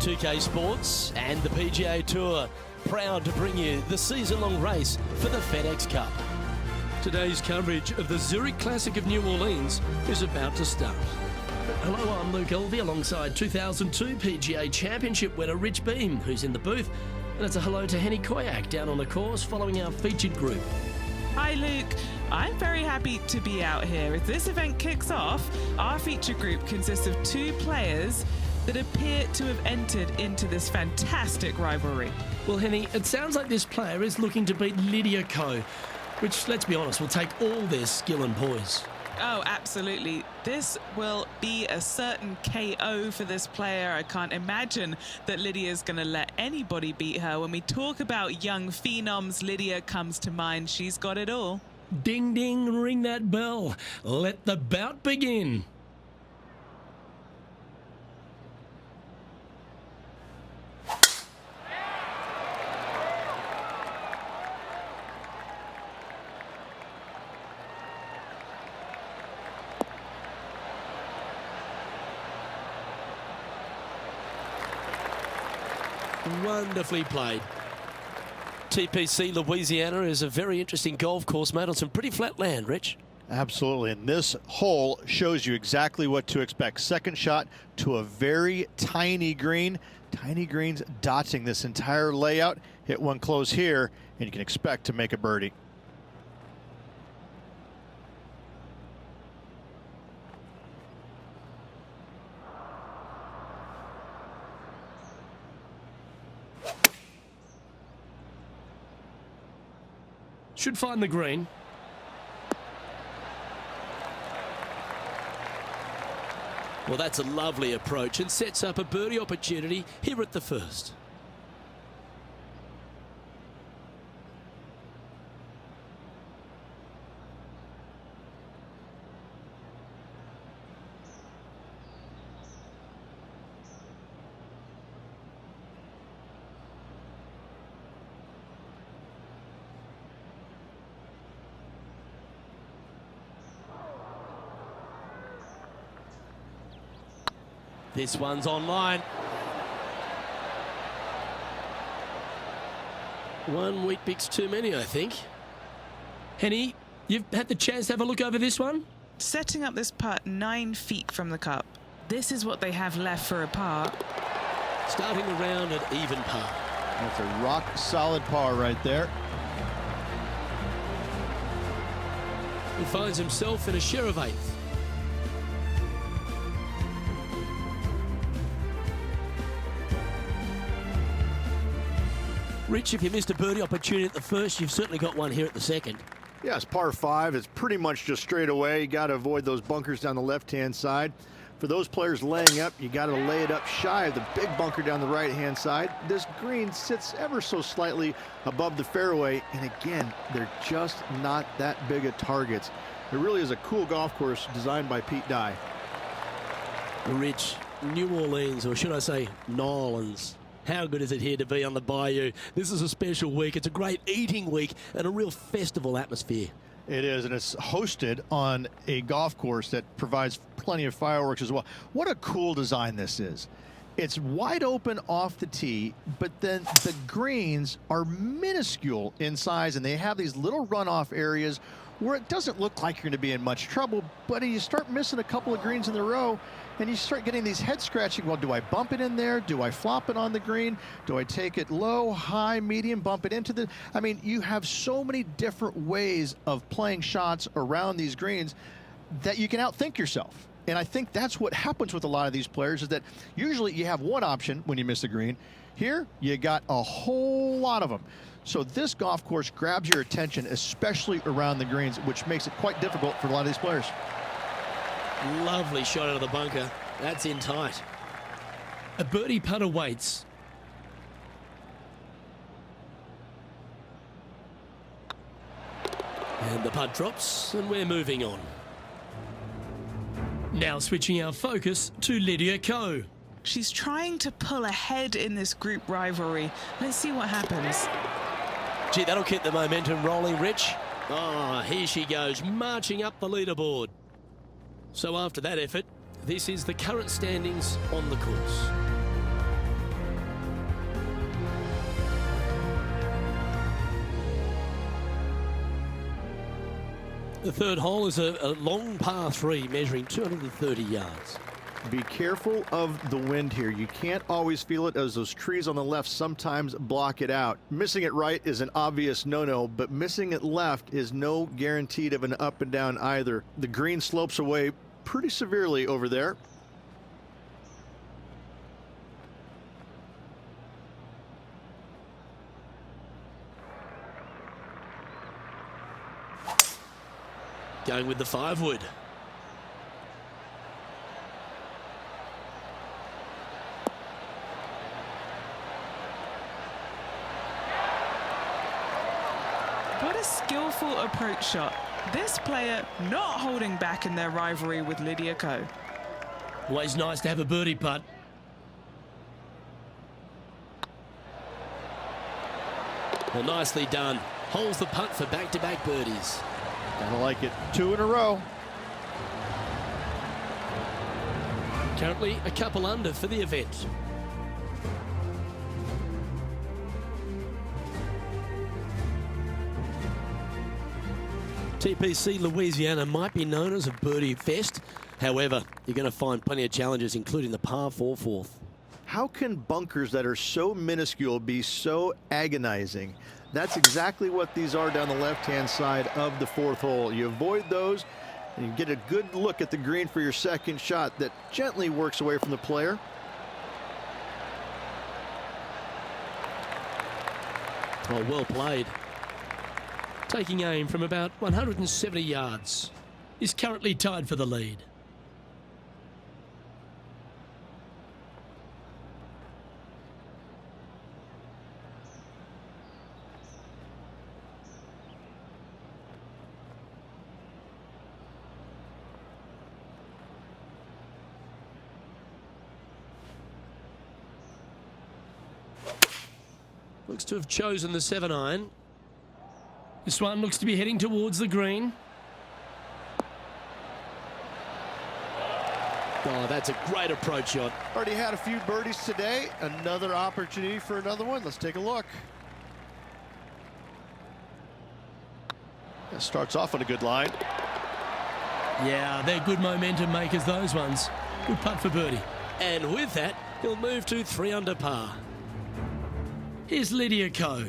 2K Sports and the PGA Tour, proud to bring you the season-long race for the FedEx Cup. Today's coverage of the Zurich Classic of New Orleans is about to start. Hello, I'm Luke Elvey alongside 2002 PGA Championship winner Rich Beam, who's in the booth. And it's a hello to Henny Koyak down on the course following our featured group. Hi Luke, I'm very happy to be out here. As this event kicks off, our featured group consists of 2 players that appear to have entered into this fantastic rivalry. Well, Henny, it sounds like this player is looking to beat Lydia Ko, which, let's be honest, will take all their skill and poise. Oh, absolutely. This will be a certain KO for this player. I can't imagine that Lydia's going to let anybody beat her. When we talk about young phenoms, Lydia comes to mind. She's got it all. Ding, ding, ring that bell. Let the bout begin. Wonderfully played. TPC Louisiana is a very interesting golf course made on some pretty flat land, Rich. Absolutely, and this hole shows you exactly what to expect. Second shot to a very tiny green. Tiny greens dotting this entire layout. Hit one close here, and you can expect to make a birdie. Should find the green. Well, that's a lovely approach and sets up a birdie opportunity here at the first. This one's online. One wheat bix too many, I think. Henny, you've had the chance to have a look over this one? Setting up this putt 9 feet from the cup. This is what they have left for a par. Starting the round at even par. That's a rock solid par right there. He finds himself in a share of 8th. Rich, if you missed a birdie opportunity at the first, you've certainly got one here at the second. Yes, par 5. It's pretty much just straight away. You got to avoid those bunkers down the left-hand side. For those players laying up, you got to lay it up shy of the big bunker down the right-hand side. This green sits ever so slightly above the fairway, and again, they're just not that big of targets. It really is a cool golf course designed by Pete Dye. Rich, New Orleans, or should I say, New Orleans. How good is it here to be on the Bayou? This is a special week. It's a great eating week and a real festival atmosphere. It is, and it's hosted on a golf course that provides plenty of fireworks as well. What a cool design this is. It's wide open off the tee, but then the greens are minuscule in size, and they have these little runoff areas where it doesn't look like you're going to be in much trouble, but you start missing a couple of greens in a row, and you start getting these head scratching. Well, do I bump it in there? Do I flop it on the green? Do I take it low, high, medium, bump it into the... I mean, you have so many different ways of playing shots around these greens that you can outthink yourself. And I think that's what happens with a lot of these players, is that usually you have one option when you miss a green. Here, you got a whole lot of them. So this golf course grabs your attention, especially around the greens, which makes it quite difficult for a lot of these players. Lovely shot out of the bunker. That's in tight. A birdie putt awaits. And the putt drops, and we're moving on. Now switching our focus to Lydia Ko. She's trying to pull ahead in this group rivalry. Let's see what happens. Gee, that'll keep the momentum rolling, Rich. Oh, here she goes, marching up the leaderboard. So after that effort, this is the current standings on the course. The third hole is a long par 3 measuring 230 yards. Be careful of the wind here. You can't always feel it, as those trees on the left sometimes block it out. Missing it right is an obvious no-no, but missing it left is no guaranteed of an up and down either. The green slopes away pretty severely over there. Going with the 5-wood. What a skillful approach shot. This player not holding back in their rivalry with Lydia Ko. Always nice to have a birdie putt. Well, nicely done. Holds the putt for back-to-back birdies. Kinda like it. 2 in a row. Currently a couple under for the event. TPC Louisiana might be known as a birdie fest. However, you're going to find plenty of challenges, including the par 4 fourth. How can bunkers that are so minuscule be so agonizing? That's exactly what these are down the left-hand side of the 4th hole. You avoid those, and you get a good look at the green for your second shot that gently works away from the player. Well played. Taking aim from about 170 yards. Is currently tied for the lead. Looks to have chosen the 7-iron. This one looks to be heading towards the green. Oh, that's a great approach shot. Already had a few birdies today. Another opportunity for another one. Let's take a look. That starts off on a good line. Yeah, they're good momentum makers, those ones. Good putt for birdie. And with that, he'll move to 3 under par. Here's Lydia Ko.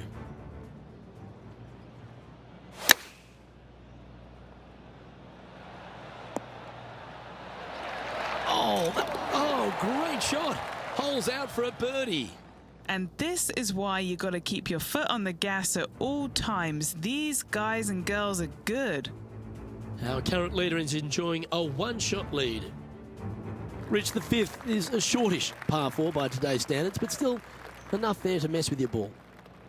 Oh, great shot. Holes out for a birdie. And this is why you got to keep your foot on the gas at all times. These guys and girls are good. Our current leader is enjoying a 1-shot lead. Rich, the 5th is a shortish par 4 by today's standards, but still enough there to mess with your ball.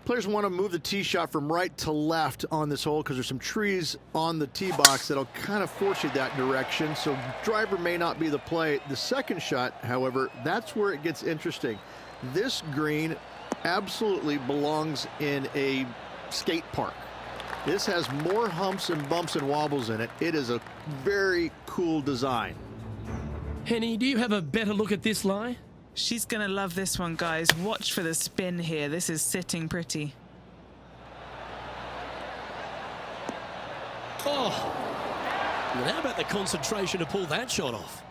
Players want to move the tee shot from right to left on this hole because there's some trees on the tee box that'll kind of force you that direction, so driver may not be the play. The second shot, however, that's where it gets interesting. This green absolutely belongs in a skate park. This has more humps and bumps and wobbles in it. It is a very cool design. Henny, do you have a better look at this lie? She's going to love this one, guys. Watch for the spin here. This is sitting pretty. Oh, well, how about the concentration to pull that shot off?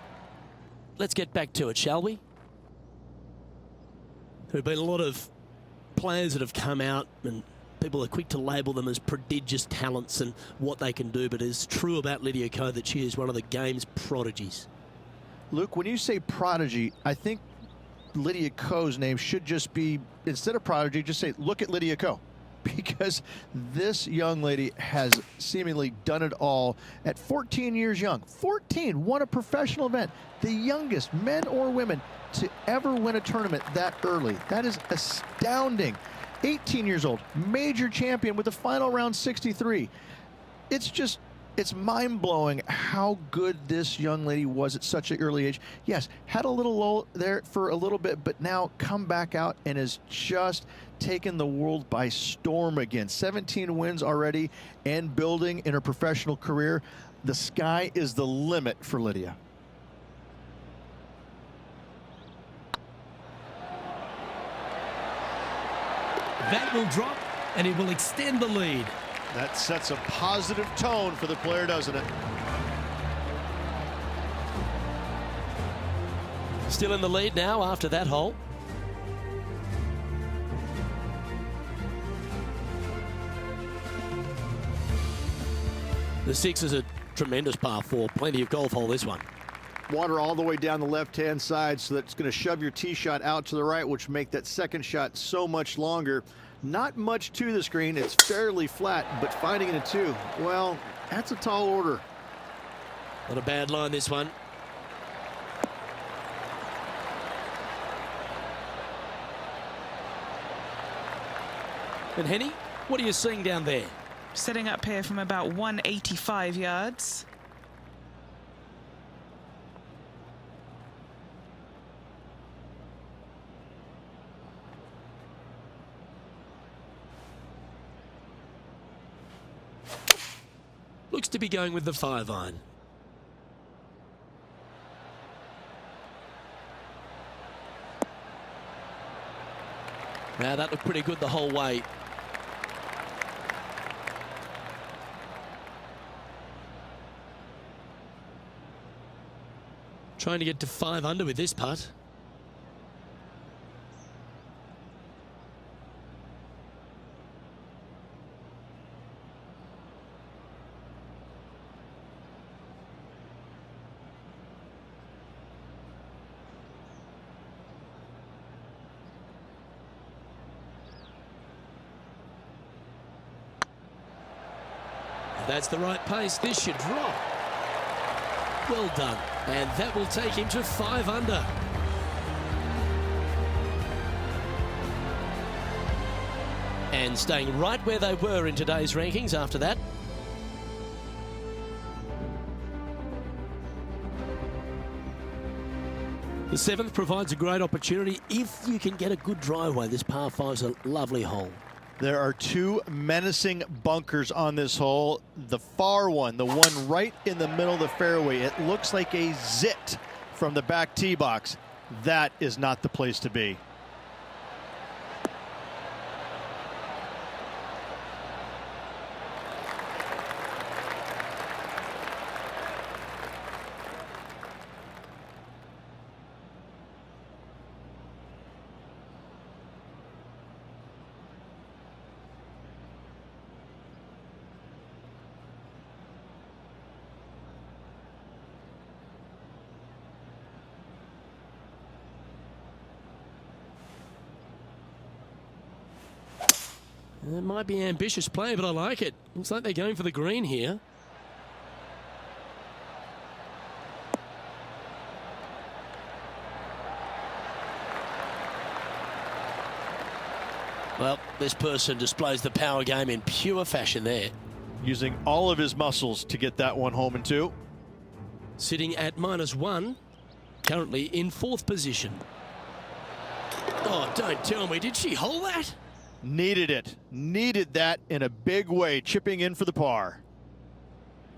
Let's get back to it, shall we? There have been a lot of players that have come out, and people are quick to label them as prodigious talents and what they can do, but it's true about Lydia Ko that she is one of the game's prodigies. Luke, when you say prodigy, I think Lydia Ko's name should just be, instead of prodigy, just say, look at Lydia Ko. Because this young lady has seemingly done it all at 14 years young. 14, won a professional event. The youngest men or women to ever win a tournament that early. That is astounding. 18 years old, major champion with the final round 63. It's mind-blowing how good this young lady was at such an early age. Yes, had a little lull there for a little bit, but now come back out and has just taken the world by storm again. 17 wins already and building in her professional career. The sky is the limit for Lydia. That will drop, and it will extend the lead. That sets a positive tone for the player, doesn't it? Still in the lead now after that hole. The 6 is a tremendous par 4. Plenty of golf hole, this one. Water all the way down the left-hand side, so that's going to shove your tee shot out to the right, which make that second shot so much longer. Not much to the screen. It's fairly flat, but finding a 2, well, that's a tall order. Not a bad line, this one. And Henny, what are you seeing down there? Setting up here from about 185 yards. Looks to be going with the 5-iron. Now that looked pretty good the whole way. Trying to get to 5 under with this putt. That's the right pace. This should drop. Well done. And that will take him to 5 under. And staying right where they were in today's rankings after that. The 7th provides a great opportunity if you can get a good driveway. This par 5's a lovely hole. There are 2 menacing bunkers on this hole. The far one, the one right in the middle of the fairway, it looks like a zit from the back tee box. That is not the place to be. It might be an ambitious play, but I like it. Looks like they're going for the green here. Well, this person displays the power game in pure fashion there. Using all of his muscles to get that one home in 2. Sitting at -1, currently in 4th position. Oh, don't tell me, did she hold that? Needed it. Needed that in a big way, chipping in for the par.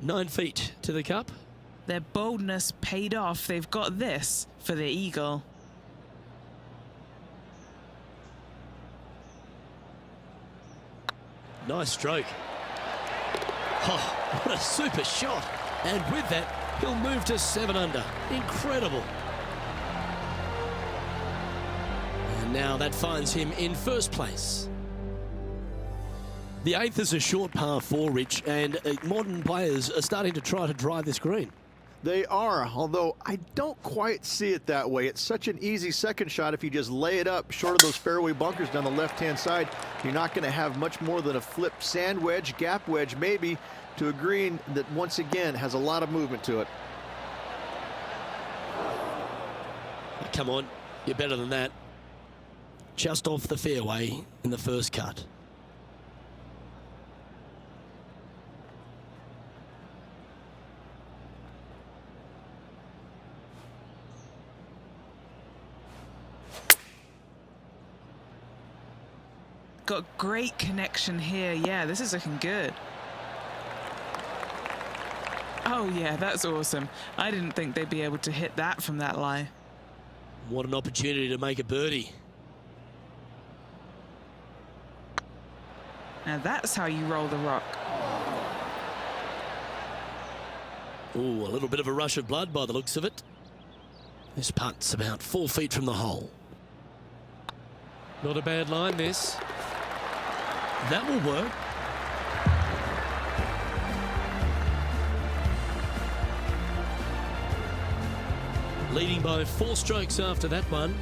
9 feet to the cup. Their boldness paid off. They've got this for the eagle. Nice stroke. Oh, what a super shot. And with that, he'll move to 7 under. Incredible. And now that finds him in 1st place. The 8th is a short par 4, Rich, and modern players are starting to try to drive this green. They are, although I don't quite see it that way. It's such an easy second shot if you just lay it up short of those fairway bunkers down the left-hand side. You're not going to have much more than a flip sand wedge, gap wedge maybe, to a green that once again has a lot of movement to it. Come on, you're better than that. Just off the fairway in the 1st cut. Got great connection here. Yeah, this is looking good. Oh yeah, that's awesome. I didn't think they'd be able to hit that from that lie. What an opportunity to make a birdie. Now that's how you roll the rock. Ooh, a little bit of a rush of blood by the looks of it. This putt's about 4 feet from the hole. Not a bad line, this. That will work. Leading by 4 strokes after that one.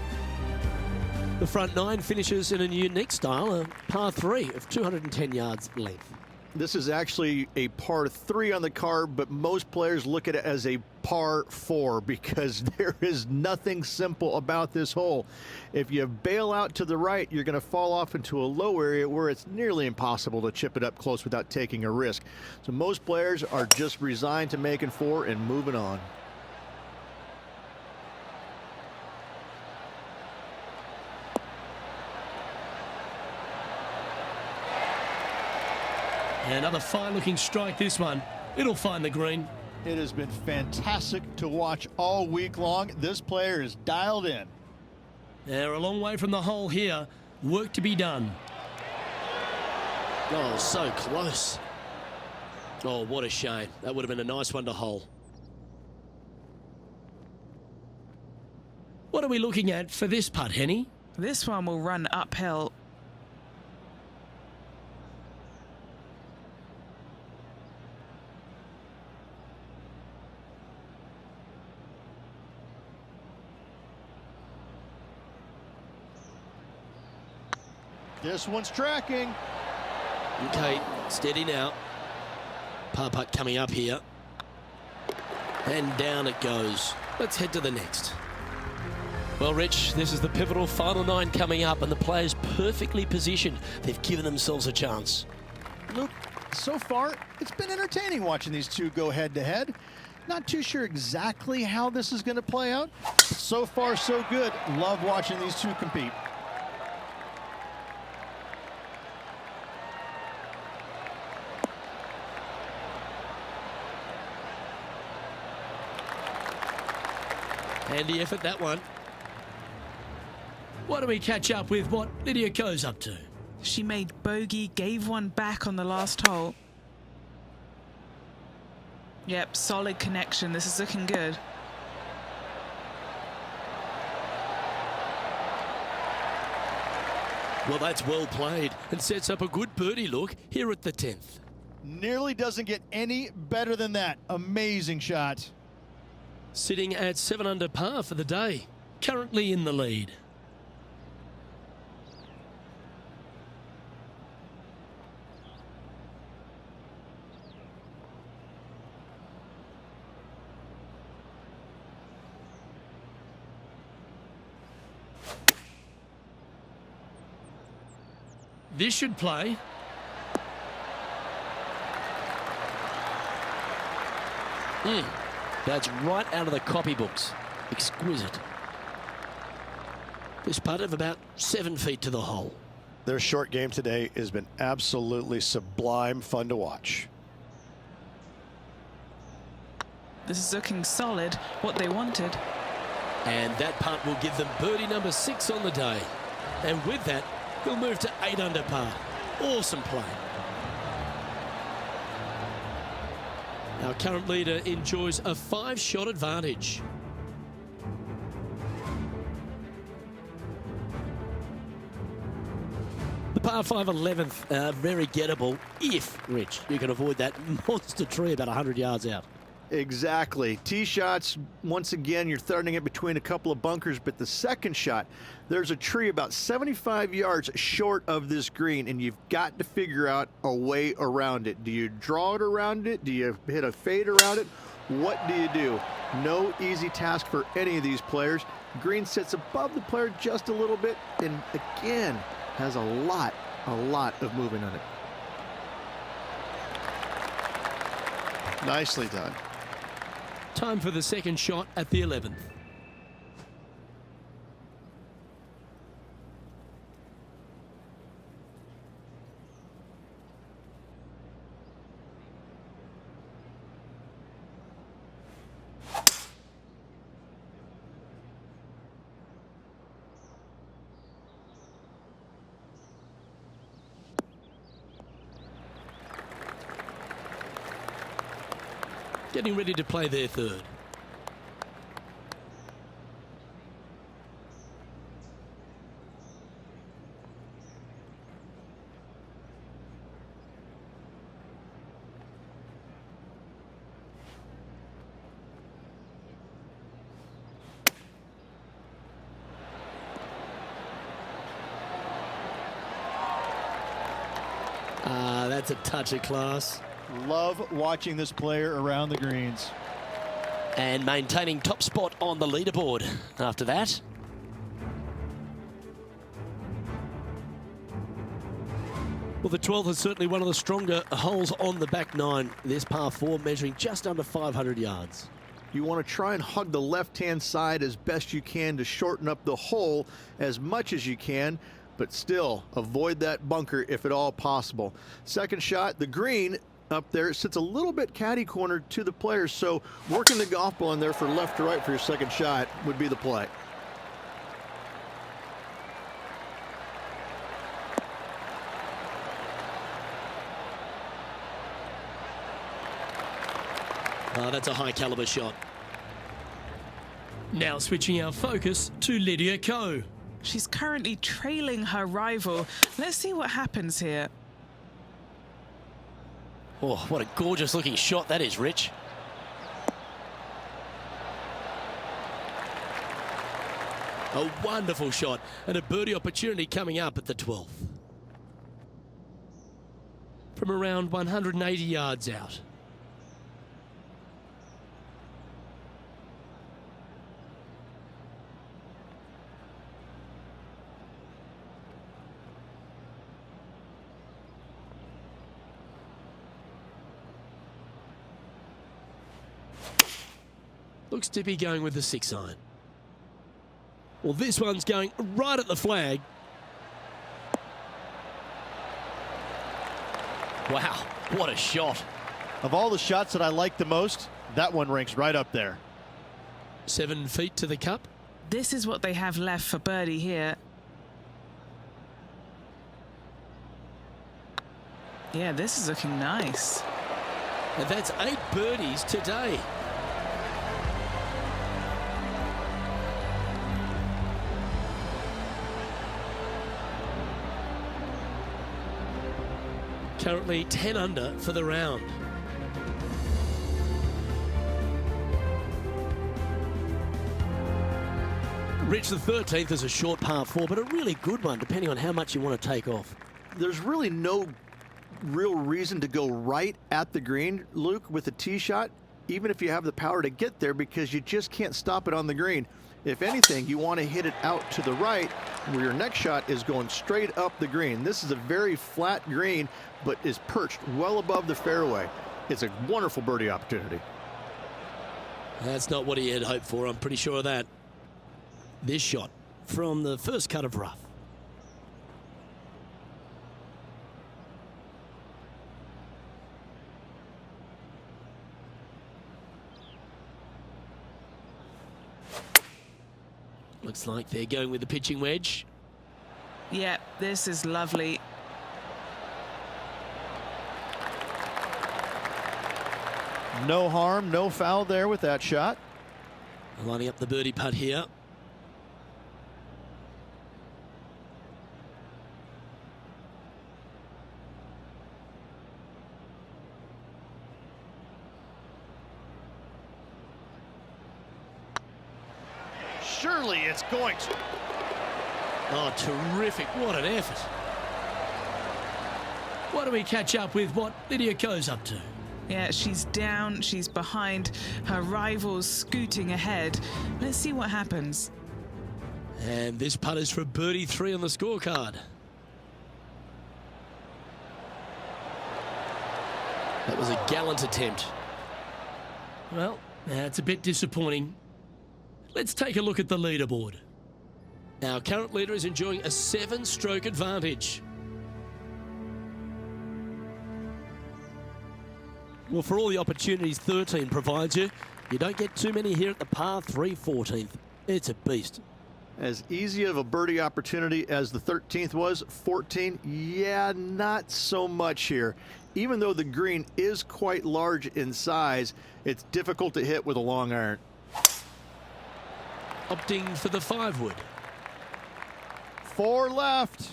The front 9 finishes in a unique style, a par 3 of 210 yards length. This is actually a par 3 on the card, but most players look at it as a par 4 because there is nothing simple about this hole. If you bail out to the right, you're going to fall off into a low area where it's nearly impossible to chip it up close without taking a risk. So most players are just resigned to making 4 and moving on. Another fine-looking strike, this one. It'll find the green. It has been fantastic to watch all week long. This player is dialed in. They're a long way from the hole here. Work to be done. Oh, so close. Oh, what a shame. That would have been a nice one to hole. What are we looking at for this putt, Henny? This one will run uphill. This one's tracking. Okay, steady now. Par putt coming up here. And down it goes. Let's head to the next. Well, Rich, this is the pivotal final 9 coming up, and the players perfectly positioned. They've given themselves a chance. Look, so far, it's been entertaining watching these two go head-to-head. Not too sure exactly how this is going to play out, but so far, so good. Love watching these two compete. Handy effort, that one. Why don't we catch up with what Lydia Ko's up to? She made bogey, gave one back on the last hole. Yep, solid connection. This is looking good. Well, that's well played and sets up a good birdie look here at the 10th. Nearly doesn't get any better than that. Amazing shot. Sitting at 7 under par for the day. Currently in the lead. This should play. That's right out of the copybooks. Exquisite. This putt of about 7 feet to the hole. Their short game today has been absolutely sublime fun to watch. This is looking solid, what they wanted. And that putt will give them birdie number 6 on the day. And with that, they'll move to 8 under par. Awesome play. Our current leader enjoys a 5-shot advantage. The par 5 11th, very gettable if, Rich, you can avoid that monster tree about 100 yards out. Exactly. Tee shots, once again, you're throwing it between a couple of bunkers, but the second shot, there's a tree about 75 yards short of this green, and you've got to figure out a way around it. Do you draw it around it? Do you hit a fade around it? What do you do? No easy task for any of these players. Green sits above the player just a little bit, and again, has a lot of movement on it. Nicely done. Time for the second shot at the 11th. getting ready to play their third. That's a touch of class. Love watching this player around the greens. And maintaining top spot on the leaderboard after that. Well, the 12th is certainly one of the stronger holes on the back nine. This par 4 measuring just under 500 yards. You want to try and hug the left-hand side as best you can to shorten up the hole as much as you can, but still avoid that bunker if at all possible. Second shot, the green up there sits a little bit caddy corner to the players, so working the golf ball in there for left to right for your second shot would be the play. That's a high caliber shot. Now switching our focus to Lydia Ko. She's currently trailing her rival. Let's see what happens here. Oh, what a gorgeous looking shot that is, Rich. A wonderful shot and a birdie opportunity coming up at the 12th. From around 180 yards out. Looks to be going with the 6-iron. Well, this one's going right at the flag. Wow, what a shot. Of all the shots that I like the most, that one ranks right up there. 7 feet to the cup. This is what they have left for birdie here. Yeah, this is looking nice. And that's 8 birdies today. Currently 10 under for the round. Rich, the 13th is a short par 4, but a really good one, depending on how much you want to take off. There's really no real reason to go right at the green, Luke, with a tee shot, even if you have the power to get there, because you just can't stop it on the green. If anything, you want to hit it out to the right, where your next shot is going straight up the green. This is a very flat green, but is perched well above the fairway. It's a wonderful birdie opportunity. That's not what he had hoped for, I'm pretty sure of that. This shot from the first cut of rough. Looks like they're going with the pitching wedge. Yeah, this is lovely. No harm, no foul there with that shot. Lining up the birdie putt here. Surely it's going to. Oh, terrific. What an effort. Why don't we catch up with what Lydia Ko's up to? Yeah, she's down, she's behind, her rival's scooting ahead. Let's see what happens. And this putt is for birdie 3 on the scorecard. That was a gallant attempt. Well, that's a bit disappointing. Let's take a look at the leaderboard. Our current leader is enjoying a 7-stroke advantage. Well, for all the opportunities 13 provides you, you don't get too many here at the par 3 14th. It's a beast. As easy of a birdie opportunity as the 13th was, 14, yeah, not so much here. even though the green is quite large in size, it's difficult to hit with a long iron. Opting for the 5-wood. 4 left.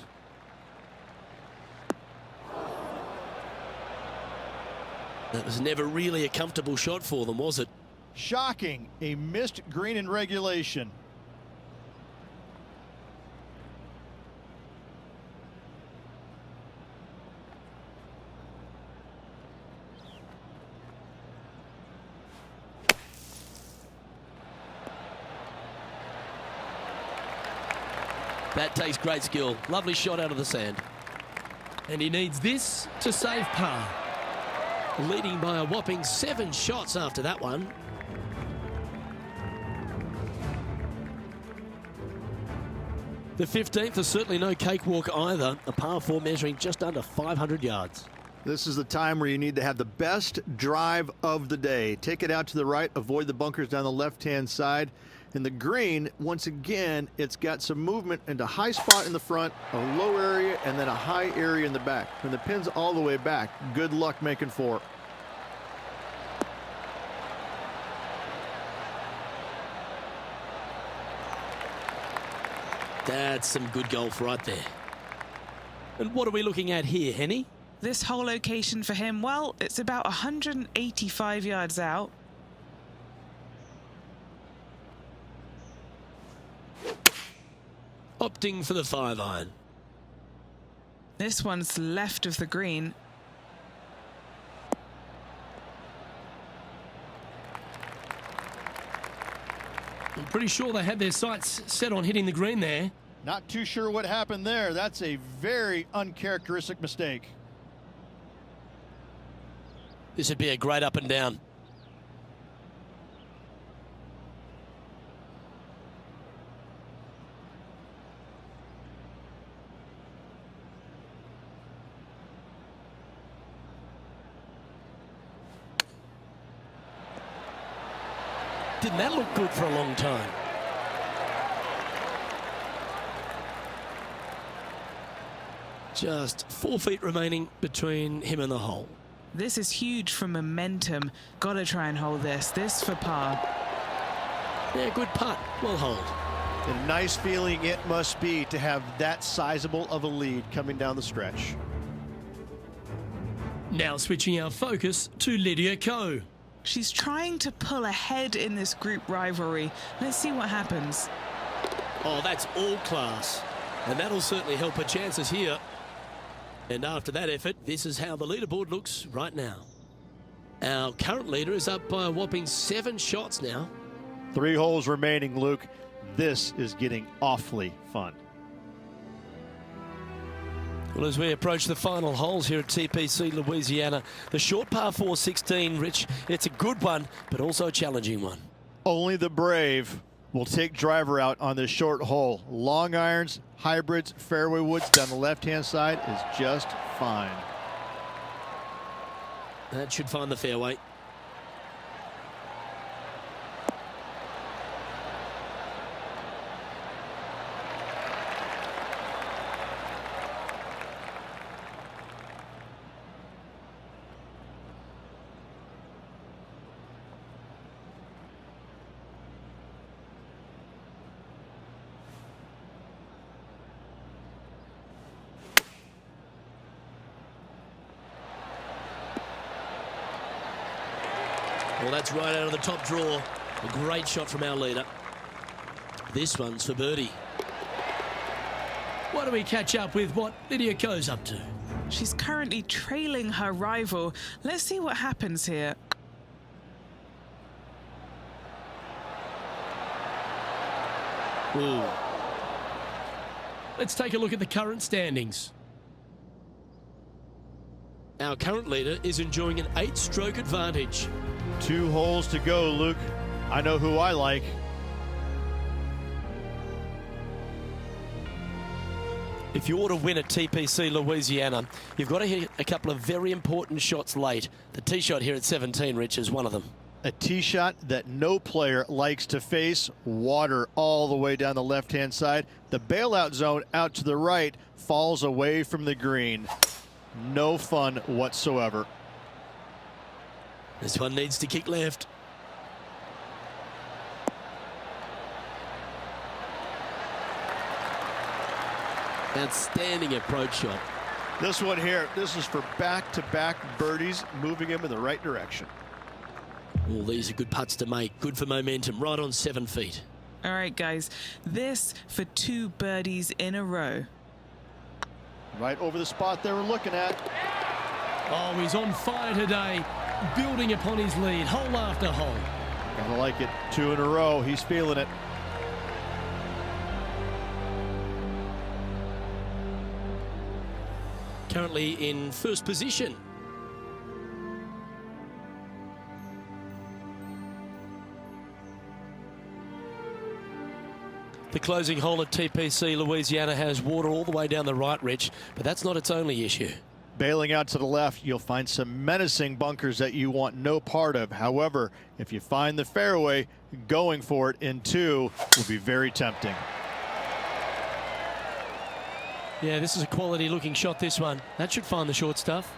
That was never really a comfortable shot for them, was it? Shocking. A missed green in regulation. That takes great skill. Lovely shot out of the sand. And he needs this to save par. Leading by a whopping 7 shots after that one. The 15th is certainly no cakewalk either. A par 4 measuring just under 500 yards. This is the time where you need to have the best drive of the day. Take it out to the right, avoid the bunkers down the left-hand side. And the green, once again, it's got some movement into high spot in the front, a low area, and then a high area in the back. When the pin's all the way back, good luck making 4. That's some good golf right there. And what are we looking at here, Henny? This whole location for him, well, it's about 185 yards out. Opting for the 5-iron. This one's left of the green. I'm pretty sure they had their sights set on hitting the green there. Not too sure what happened there. That's a very uncharacteristic mistake. This would be a great up and down. Didn't that look good for a long time? Just 4 feet remaining between him and the hole. This is huge for momentum. Gotta try and hold this. This for par. Yeah, good putt. Well hold. A nice feeling it must be to have that sizable of a lead coming down the stretch. Now switching our focus to Lydia Ko. She's trying to pull ahead in this group rivalry. Let's see what happens. Oh, that's all class. And that'll certainly help her chances here. And after that effort, this is how the leaderboard looks right now. Our current leader is up by a whopping 7 shots now. 3 holes remaining, Luke. This is getting awfully fun. Well, as we approach the final holes here at TPC Louisiana, the short par 4 16, Rich, it's a good one, but also a challenging one. Only the brave will take driver out on this short hole. Long irons, hybrids, fairway woods down the left-hand side is just fine. That should find the fairway. Well, that's right out of the top draw. A great shot from our leader. This one's for birdie. Why don't we catch up with what Lydia Ko's up to? She's currently trailing her rival. Let's see what happens here. Ooh. Let's take a look at the current standings. Our current leader is enjoying an 8-stroke advantage. 2 holes to go, Luke. I know who I like. If you want to win at TPC Louisiana, you've got to hit a couple of very important shots late. The tee shot here at 17, Rich, is one of them. A tee shot that no player likes to face. Water all the way down the left-hand side. The bailout zone out to the right falls away from the green. No fun whatsoever. This one needs to kick left. Outstanding approach shot. This one here, this is for back-to-back birdies, moving him in the right direction. All these are good putts to make. Good for momentum. Right on 7 feet. All right, guys, this for 2 birdies in a row. Right over the spot they were looking at. Oh, he's on fire today, building upon his lead, hole after hole. Gotta like it. 2 in a row. He's feeling it. Currently in first position. The closing hole at TPC Louisiana has water all the way down the right, Rich, but that's not its only issue. Bailing out to the left, you'll find some menacing bunkers that you want no part of. However, if you find the fairway, going for it in 2 will be very tempting. Yeah, this is a quality looking shot, this one. That should find the short stuff.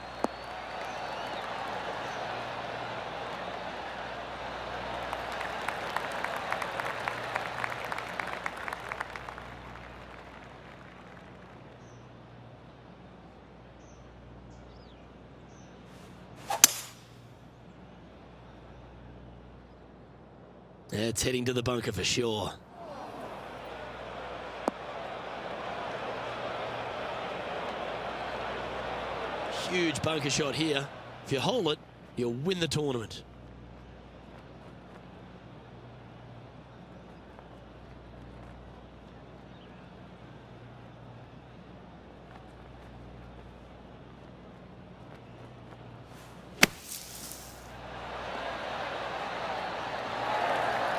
Yeah, it's heading to the bunker for sure. Huge bunker shot here. If you hole it, you'll win the tournament.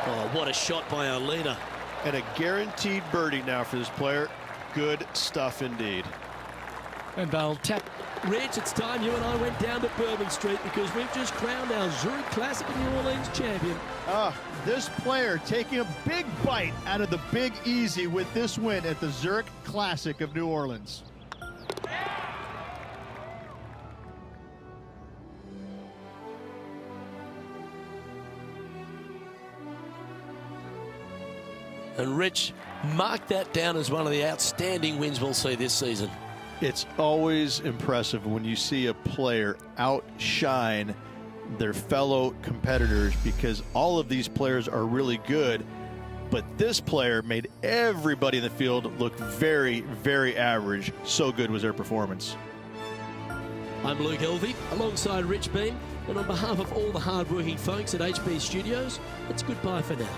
Oh, what a shot by our leader. And a guaranteed birdie now for this player. Good stuff indeed. And they'll tap. Rich, it's time you and I went down to Bourbon Street because we've just crowned our Zurich Classic of New Orleans champion. This player taking a big bite out of the Big Easy with this win at the Zurich Classic of New Orleans. And Rich, mark that down as one of the outstanding wins we'll see this season. It's always impressive when you see a player outshine their fellow competitors because all of these players are really good, but this player made everybody in the field look very, very average. So good was their performance. I'm Luke Elvey, alongside Rich Beam, and on behalf of all the hard-working folks at HB Studios, it's goodbye for now.